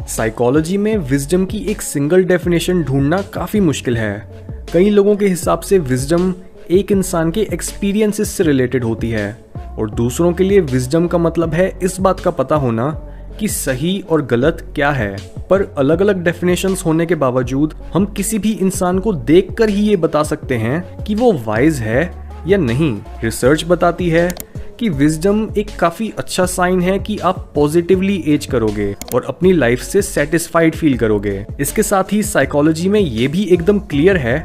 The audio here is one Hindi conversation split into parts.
साइकोलॉजी में विजडम की एक सिंगल डेफिनेशन ढूंढना काफ़ी मुश्किल है। कई लोगों के हिसाब से विजडम एक इंसान के एक्सपीरियंसेस से रिलेटेड होती है और दूसरों के लिए विजडम का मतलब है इस बात का पता होना कि सही और गलत क्या है। पर अलग अलग डेफिनेशंस होने के बावजूद हम किसी भी इंसान को देखकर ही ये बता सकते हैं कि वो वाइज है या नहीं। रिसर्च बताती है कि विजडम एक काफ़ी अच्छा साइन है कि आप पॉजिटिवली एज करोगे और अपनी लाइफ से सेटिस्फाइड फील करोगे। इसके साथ ही साइकोलॉजी में ये भी एकदम क्लियर है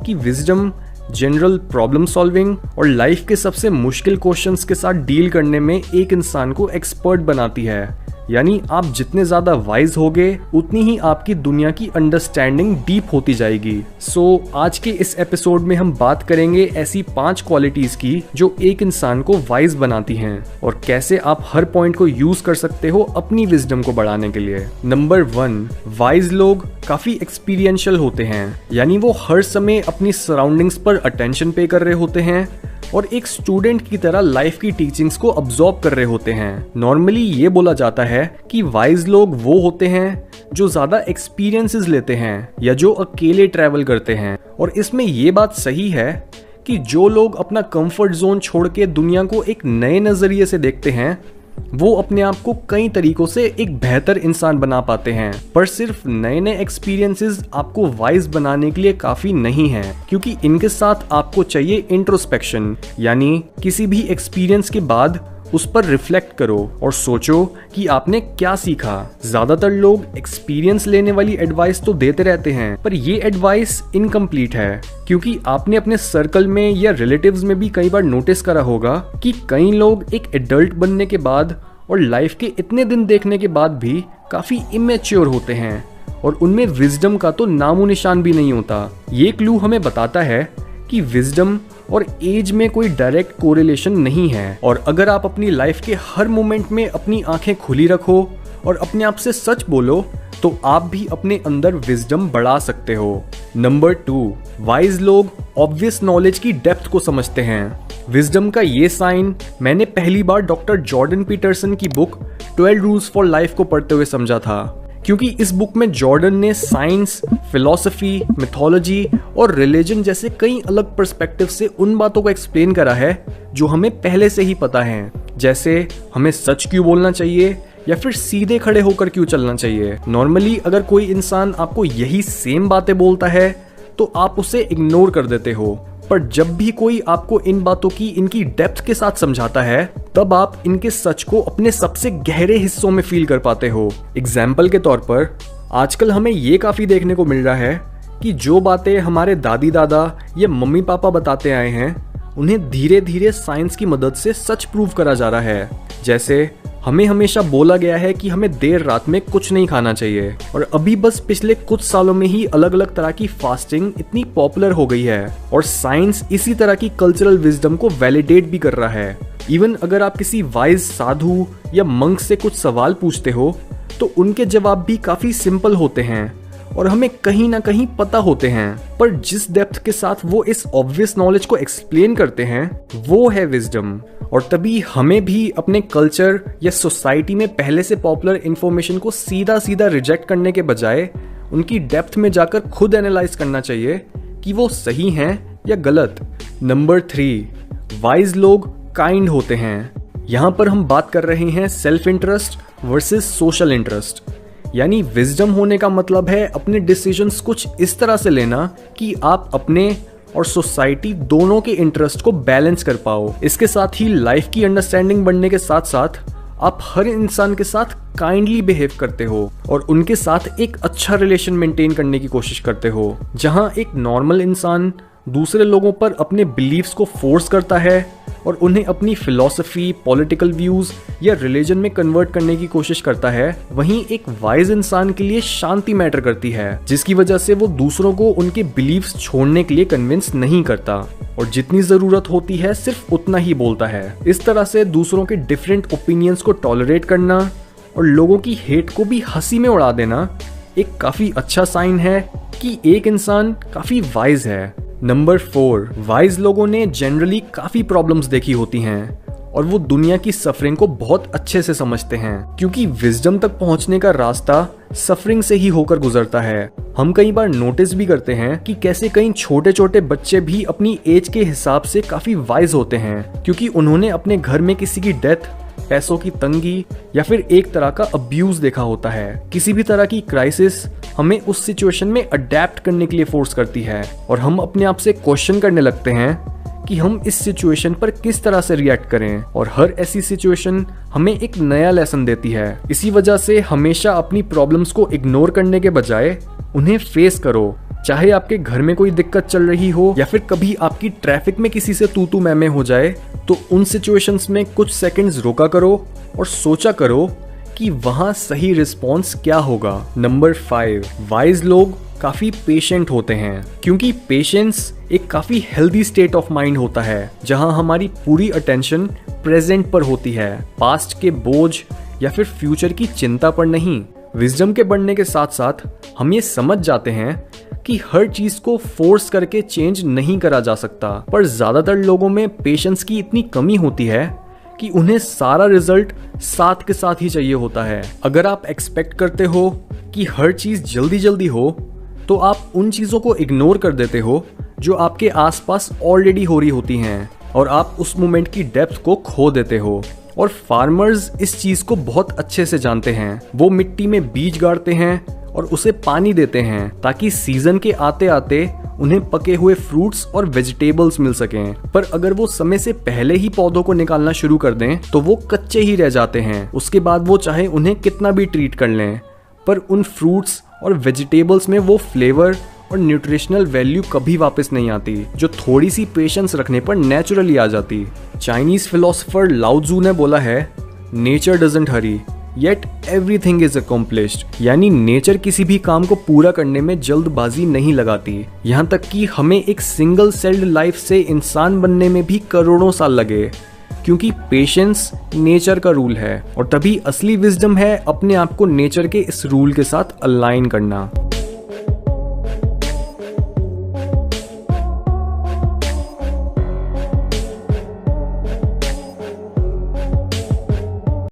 कि विजडम जनरल प्रॉब्लम सॉल्विंग और लाइफ के सबसे मुश्किल क्वेश्चंस के साथ डील करने में एक इंसान को एक्सपर्ट बनाती है। यानी आप जितने ज़्यादा वाइज होगे उतनी ही आपकी दुनिया की अंडरस्टैंडिंग डीप होती जाएगी। आज के इस एपिसोड में हम बात करेंगे ऐसी 5 क्वालिटीज़ की जो एक इंसान को वाइज बनाती हैं और कैसे आप हर पॉइंट को यूज कर सकते हो अपनी विजडम को बढ़ाने के लिए। नंबर 1, वाइज लोग काफ़ी एक्सपीरियंशियल होते हैं। यानी वो हर समय अपनी सराउंडिंग्स पर अटेंशन पे कर रहे होते हैं और एक स्टूडेंट की तरह लाइफ की टीचिंग्स को अब्सॉर्ब कर रहे होते हैं। नॉर्मली ये बोला जाता है कि वाइज लोग वो होते हैं जो ज्यादा एक्सपीरियंसेस लेते हैं या जो अकेले ट्रैवल करते हैं। और इसमें ये बात सही है कि जो लोग अपना कंफर्ट जोन छोड़ के दुनिया को एक नए नजरिए से देखते हैं वो अपने आप को कई तरीकों से एक बेहतर इंसान बना पाते हैं। पर सिर्फ नए नए एक्सपीरियंसेस आपको वाइज बनाने के लिए काफी नहीं है, क्योंकि इनके साथ आपको चाहिए इंट्रोस्पेक्शन। यानी किसी भी एक्सपीरियंस के बाद उस पर रिफ्लेक्ट करो और सोचो कि आपने क्या सीखा। ज्यादातर लोग एक्सपीरियंस लेने वाली एडवाइस तो देते रहते हैं, पर ये एडवाइस इनकम्प्लीट है, क्योंकि आपने अपने सर्कल में या रिलेटिव्स में भी कई बार नोटिस करा होगा कि कई लोग एक एडल्ट बनने के बाद और लाइफ के इतने दिन देखने के बाद भी काफी इमेच्योर होते हैं और उनमें विजडम का तो नामो निशान भी नहीं होता। ये क्लू हमें बताता है कि विजडम और एज में कोई डायरेक्ट कोरिलेशन नहीं है, और अगर आप अपनी लाइफ के हर मोमेंट में अपनी आंखें खुली रखो और अपने आप से सच बोलो तो आप भी अपने अंदर विजडम बढ़ा सकते हो। नंबर 2, वाइज लोग ऑब्वियस नॉलेज की डेप्थ को समझते हैं। विजडम का ये साइन मैंने पहली बार डॉक्टर जॉर्डन पीटरसन की बुक 12 रूल्स फॉर लाइफ को पढ़ते हुए समझा था, क्योंकि इस बुक में जॉर्डन ने साइंस, फिलॉसफी, मिथोलॉजी और रिलीजन जैसे कई अलग पर्सपेक्टिव से उन बातों को एक्सप्लेन करा है जो हमें पहले से ही पता है, जैसे हमें सच क्यों बोलना चाहिए या फिर सीधे खड़े होकर क्यों चलना चाहिए। नॉर्मली अगर कोई इंसान आपको यही सेम बातें बोलता है तो आप उसे इग्नोर कर देते हो, पर जब भी कोई आपको इन बातों की इनकी डेप्थ के साथ समझाता है तब आप इनके सच को अपने सबसे गहरे हिस्सों में फील कर पाते हो। एग्जाम्पल के तौर पर आजकल हमें ये काफी देखने को मिल रहा है कि जो बातें हमारे दादी दादा या मम्मी पापा बताते आए हैं उन्हें धीरे धीरे साइंस की मदद से सच प्रूव करा जा रहा है। जैसे हमें हमेशा बोला गया है कि हमें देर रात में कुछ नहीं खाना चाहिए, और अभी बस पिछले कुछ सालों में ही अलग अलग तरह की फास्टिंग इतनी पॉपुलर हो गई है और साइंस इसी तरह की कल्चरल विजडम को वैलिडेट भी कर रहा है। इवन अगर आप किसी वाइज साधु या मंक से कुछ सवाल पूछते हो तो उनके जवाब भी काफी सिंपल होते हैं और हमें कहीं ना कहीं पता होते हैं, पर जिस डेप्थ के साथ वो इस ऑब्वियस नॉलेज को एक्सप्लेन करते हैं वो है विजडम। और तभी हमें भी अपने कल्चर या सोसाइटी में पहले से पॉपुलर इंफॉर्मेशन को सीधा सीधा रिजेक्ट करने के बजाय उनकी डेप्थ में जाकर खुद एनालाइज करना चाहिए कि वो सही हैं या गलत। नंबर 3, वाइज लोग काइंड होते हैं। यहाँ पर हम बात कर रहे हैं self interest versus social interest. यानी विजडम होने का मतलब है अपने डिसीजंस कुछ इस तरह से लेना कि आप अपने और सोसाइटी दोनों के इंटरेस्ट को बैलेंस कर पाओ। इसके साथ ही लाइफ की अंडरस्टैंडिंग बढ़ने के साथ साथ आप हर इंसान के साथ काइंडली बिहेव करते हो और उनके साथ एक अच्छा रिलेशन मेंटेन करने की कोशिश करते हो। जहां एक नॉर्मल इंसान दूसरे लोगों पर अपने बिलीव्स को फोर्स करता है और उन्हें अपनी फिलॉसफी, पॉलिटिकल व्यूज या रिलीजन में कन्वर्ट करने की कोशिश करता है, वहीं एक वाइज इंसान के लिए शांति मैटर करती है, जिसकी वजह से वो दूसरों को उनके बिलीव्स छोड़ने के लिए कन्विंस नहीं करता और जितनी जरूरत होती है सिर्फ उतना ही बोलता है। इस तरह से दूसरों के डिफरेंट ओपिनियंस को टॉलरेट करना और लोगों की हेट को भी हंसी में उड़ा देना एक काफी अच्छा साइन है कि एक इंसान काफी वाइज है। नंबर 4, वाइज लोगों ने जनरली काफी प्रॉब्लम्स देखी होती हैं और वो दुनिया की सफरिंग को बहुत अच्छे से समझते हैं, क्योंकि विजडम तक पहुंचने का रास्ता सफरिंग से ही होकर गुजरता है। हम कई बार नोटिस भी करते हैं कि कैसे कई छोटे छोटे बच्चे भी अपनी एज के हिसाब से काफी वाइज होते हैं, क्योंकि उन्होंने अपने घर में किसी की डेथ, पैसों की तंगी या फिर एक तरह का अब्यूज देखा होता है। किसी भी तरह की क्राइसिस हमें उस सिचुएशन में अडेप्ट करने के लिए फोर्स करती है और हम अपने आप से क्वेश्चन करने लगते हैं कि हम इस सिचुएशन पर किस तरह से रिएक्ट करें, और हर ऐसी सिचुएशन हमें एक नया लेसन देती है। इसी वजह से हमेशा अपनी प्रॉब्लम्स को इग्नोर करने के बजाय उन्हें फेस करो। चाहे आपके घर में कोई दिक्कत चल रही हो या फिर कभी आपकी ट्रैफिक में किसी से तू मैं हो जाए, तो उन सिचुएशंस में कुछ सेकंड्स रोका करो और सोचा करो कि वहां सही रिस्पॉन्स क्या होगा। नंबर 5, वाइज लोग काफी पेशेंट होते हैं, क्योंकि पेशेंस एक काफी हेल्दी स्टेट ऑफ माइंड होता है जहां हमारी पूरी अटेंशन प्रेजेंट पर होती है, पास्ट के बोझ या फिर फ्यूचर की चिंता पर नहीं। विजडम के बढ़ने के साथ साथ हम ये समझ जाते हैं कि हर चीज को फोर्स करके चेंज नहीं करा जा सकता, पर ज्यादातर लोगों में पेशेंस की इतनी कमी होती है कि उन्हें सारा रिजल्ट साथ के साथ ही चाहिए होता है। अगर आप एक्सपेक्ट करते हो कि हर चीज जल्दी जल्दी हो, तो आप उन चीजों को इग्नोर कर देते हो जो आपके आसपास ऑलरेडी हो रही होती हैं, और आप उस मोमेंट की डेप्थ को खो देते हो। और फार्मर्स इस चीज को बहुत अच्छे से जानते हैं। वो मिट्टी में बीज गाड़ते हैं और उसे पानी देते हैं ताकि सीजन के आते आते उन्हें पके हुए फ्रूट्स और वेजिटेबल्स मिल सकें। पर अगर वो समय से पहले ही पौधों को निकालना शुरू कर दें तो वो कच्चे ही रह जाते हैं। उसके बाद वो चाहे उन्हें कितना भी ट्रीट कर लें, पर उन फ्रूट्स और वेजिटेबल्स में वो फ्लेवर और न्यूट्रिशनल वैल्यू कभी वापस नहीं आती जो थोड़ी सी पेशेंस रखने पर नेचुरली आ जाती। चाइनीज फिलोसोफर लाओ त्सू ने बोला है, nature doesn't Hari yet everything is accomplished, यानी नेचर किसी भी काम को पूरा करने में जल्दबाजी नहीं लगाती। यहाँ तक कि हमें एक सिंगल सेल्ड लाइफ से इंसान बनने में भी करोड़ों साल लगे, क्योंकि पेशेंस नेचर का रूल है। और तभी असली विजडम है अपने आप को नेचर के इस रूल के साथ अलाइन करना।